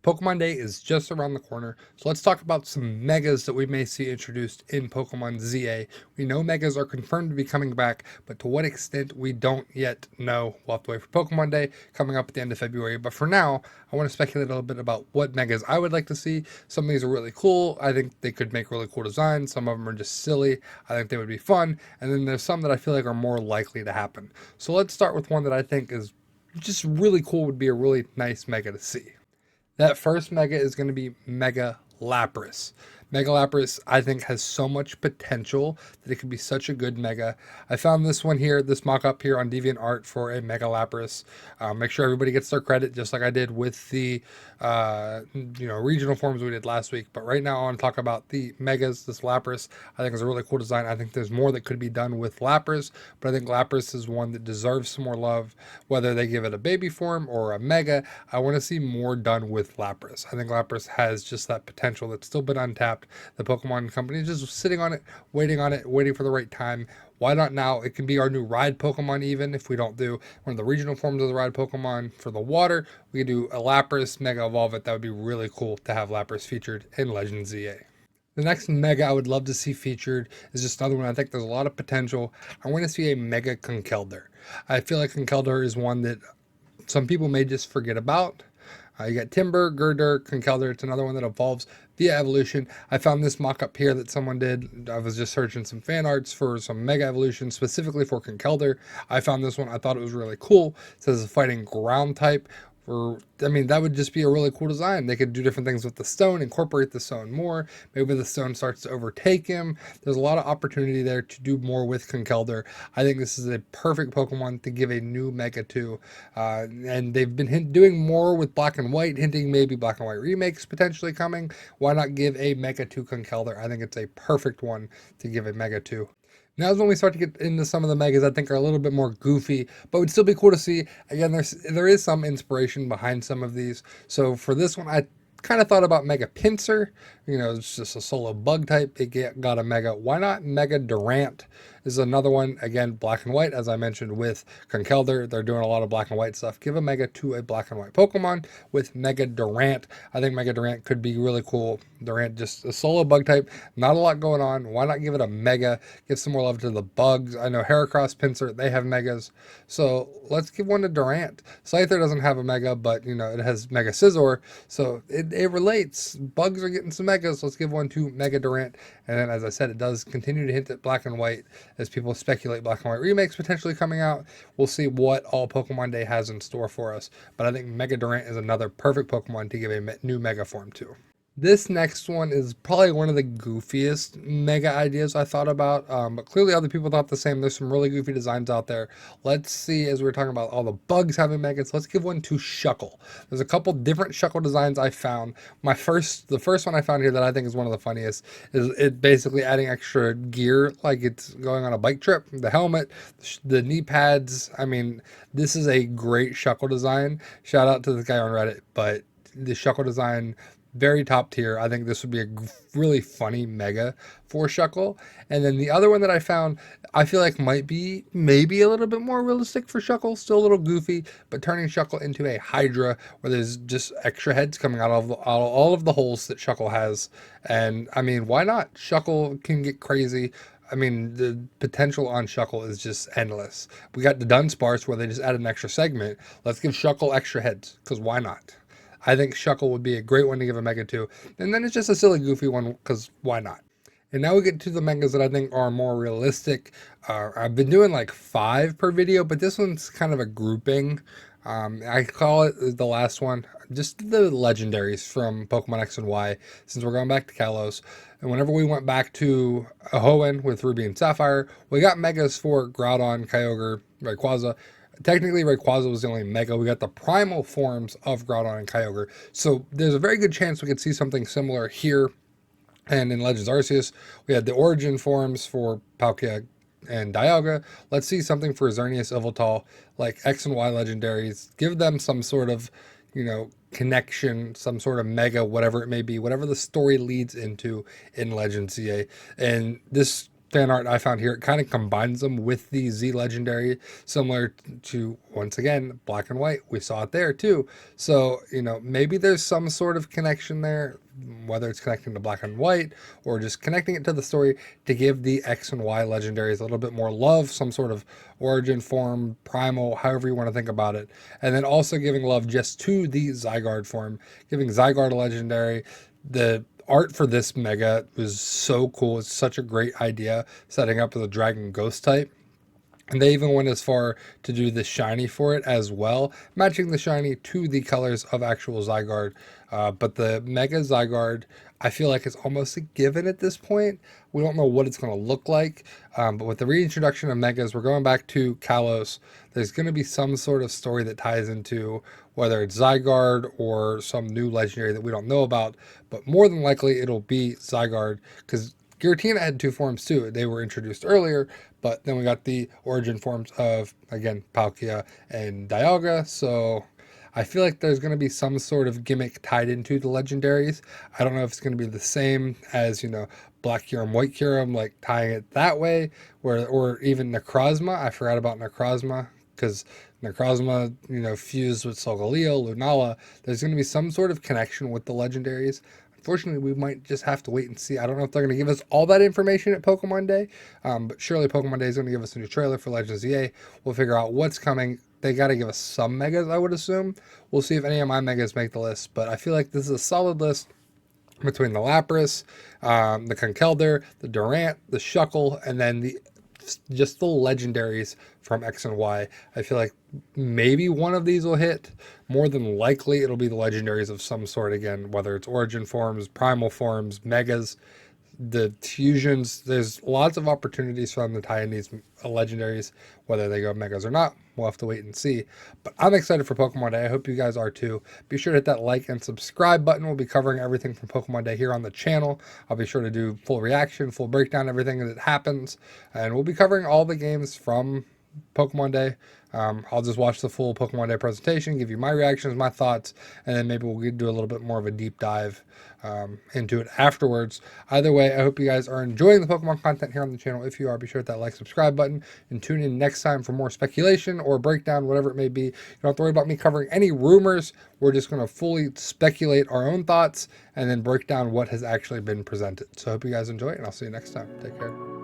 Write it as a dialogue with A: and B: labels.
A: Pokemon Day is just around the corner, so let's talk about some megas that we may see introduced in Pokemon ZA. We know megas are confirmed to be coming back, but to what extent we don't yet know. We'll have to wait for Pokemon Day coming up at the end of February. But for now, I want to speculate a little bit about what megas I would like to see. Some of these are really cool. I think they could make really cool designs. Some of them are just silly. I think they would be fun. And then there's some that I feel like are more likely to happen. So let's start with one that I think is just really cool, would be a really nice mega to see. That first mega is going to be Mega Lapras. Mega Lapras, I think, has so much potential that it could be such a good mega. I found this one here, this mock-up here on DeviantArt for a Mega Lapras. Make sure everybody gets their credit, just like I did with the regional forms we did last week. But right now I want to talk about the megas. This Lapras, I think, is a really cool design. I think there's more that could be done with Lapras, but I think Lapras is one that deserves some more love, whether they give it a baby form or a mega. I want to see more done with Lapras. I think Lapras has just that potential that's still been untapped. The Pokemon company is just sitting on it, waiting for the right time. Why not now? It can be our new ride Pokemon, even if we don't do one of the regional forms of the ride Pokemon for the water. We could do a Lapras, Mega Evolve it. That would be really cool to have Lapras featured in Legends ZA. The next mega I would love to see featured is just another one. I think there's a lot of potential. I want to see a Mega Conkeldurr. I feel like Conkeldurr is one that some people may just forget about. You got Timber, Gurdurr, Conkeldurr. It's another one that evolves via evolution. I found this mock-up here that someone did. I was just searching some fan arts for some Mega Evolution specifically for Conkeldurr. I found this one. I thought it was really cool. It says a fighting ground type. That would just be a really cool design. They could do different things with the stone, incorporate the stone more. Maybe the stone starts to overtake him. There's a lot of opportunity there to do more with Conkeldurr. I think this is a perfect Pokemon to give a new Mega to. And they've been doing more with Black and White, hinting maybe Black and White remakes potentially coming. Why not give a Mega to Conkeldurr? I think it's a perfect one to give a Mega to. Now is when we start to get into some of the megas I think are a little bit more goofy, but would still be cool to see. Again, there is some inspiration behind some of these. So for this one, I kind of thought about Mega Pinsir. It's just a solo bug type. It got a mega. Why not Mega Durant? This is another one, again, Black and White, as I mentioned with Conkeldurr. They're doing a lot of Black and White stuff. Give a mega to a Black and White Pokemon with Mega Durant. I think Mega Durant could be really cool. Durant, just a solo bug type, not a lot going on. Why not give it a mega? Give some more love to the bugs. I know Heracross, Pinsir, they have megas. So let's give one to Durant. Scyther doesn't have a mega, but it has Mega Scizor. So it relates. Bugs are getting some megas. Let's give one to Mega Durant. And then, as I said, it does continue to hint at Black and White as people speculate Black and White remakes potentially coming out. We'll see what all Pokemon Day has in store for us. But I think Mega Durant is another perfect Pokemon to give a new Mega form to. This next one is probably one of the goofiest mega ideas I thought about, but clearly other people thought the same. There's some really goofy designs out there. Let's see, as we were talking about all the bugs having megas, let's give one to Shuckle. There's a couple different Shuckle designs I found. The first one I found here that I think is one of the funniest is it basically adding extra gear, like it's going on a bike trip. The helmet, the knee pads. This is a great Shuckle design. Shout out to the guy on Reddit, but the Shuckle design, very top tier. I think this would be a really funny mega for Shuckle. And then the other one that I found, I feel like might be maybe a little bit more realistic for Shuckle, still a little goofy, but turning Shuckle into a Hydra where there's just extra heads coming out of all of the holes that Shuckle has. And why not? Shuckle can get crazy. The potential on Shuckle is just endless. We got the Dunsparce where they just added an extra segment. Let's give Shuckle extra heads, because why not? I think Shuckle would be a great one to give a mega to. And then it's just a silly, goofy one, because why not? And now we get to the megas that I think are more realistic. I've been doing like 5 per video, but this one's kind of a grouping. I call it the last one, just the legendaries from Pokemon X and Y, since we're going back to Kalos. And whenever we went back to Hoenn with Ruby and Sapphire, we got megas for Groudon, Kyogre, Rayquaza. Technically, Rayquaza was the only mega. We got the primal forms of Groudon and Kyogre. So there's a very good chance we could see something similar here. And in Legends Arceus, we had the origin forms for Palkia and Dialga. Let's see something for Xerneas, Yveltal, like X and Y legendaries. Give them some sort of, connection, some sort of mega, whatever it may be, whatever the story leads into in Legends CA. And this fan art I found here, it kind of combines them with the Z Legendary, similar to, once again, black and white. We saw it there too. So, you know, maybe there's some sort of connection there, whether it's connecting to black and white or just connecting it to the story to give the X and Y legendaries a little bit more love, some sort of origin form, primal, however you want to think about it. And then also giving love just to the Zygarde form, giving Zygarde a legendary. The art for this mega was so cool. It's such a great idea, setting up with a dragon ghost type. And they even went as far to do the shiny for it as well, matching the shiny to the colors of actual Zygarde. But the Mega Zygarde, I feel like it's almost a given at this point. We don't know what it's going to look like. But with the reintroduction of Megas, we're going back to Kalos. There's going to be some sort of story that ties into whether it's Zygarde or some new legendary that we don't know about. But more than likely, it'll be Zygarde, because Giratina had two forms too. They were introduced earlier, but then we got the origin forms of, again, Palkia and Dialga. So I feel like there's going to be some sort of gimmick tied into the legendaries. I don't know if it's going to be the same as, you know, Black Kyurem, White Kyurem, like tying it that way, or even Necrozma. I forgot about Necrozma, because Necrozma, you know, fused with Solgaleo, Lunala. There's going to be some sort of connection with the legendaries. Unfortunately, we might just have to wait and see. I don't know if they're going to give us all that information at Pokemon Day, but surely Pokemon Day is going to give us a new trailer for Legends EA. We'll figure out what's coming. They got to give us some megas, I would assume. We'll see if any of my megas make the list, but I feel like this is a solid list between the Lapras, the Conkeldurr, the Durant, the Shuckle, and then just the legendaries from X and Y. I feel like maybe one of these will hit. More than likely, it'll be the legendaries of some sort again, whether it's origin forms, primal forms, megas, the fusions. There's lots of opportunities for them to tie in these legendaries, whether they go megas or not. We'll have to wait and see. But I'm excited for Pokemon Day. I hope you guys are too. Be sure to hit that like and subscribe button. We'll be covering everything from Pokemon Day here on the channel. I'll be sure to do full reaction, full breakdown, everything that happens. And we'll be covering all the games from Pokemon Day. I'll just watch the full Pokemon Day presentation, give you my reactions, my thoughts, and then maybe we'll do a little bit more of a deep dive into it afterwards. Either way, I hope you guys are enjoying the Pokemon content here on the channel. If you are, be sure to hit that like, subscribe button, and tune in next time for more speculation or breakdown, whatever it may be. You don't have to worry about me covering any rumors. We're just going to fully speculate our own thoughts and then break down what has actually been presented. So I hope you guys enjoy it, and I'll see you next time. Take care.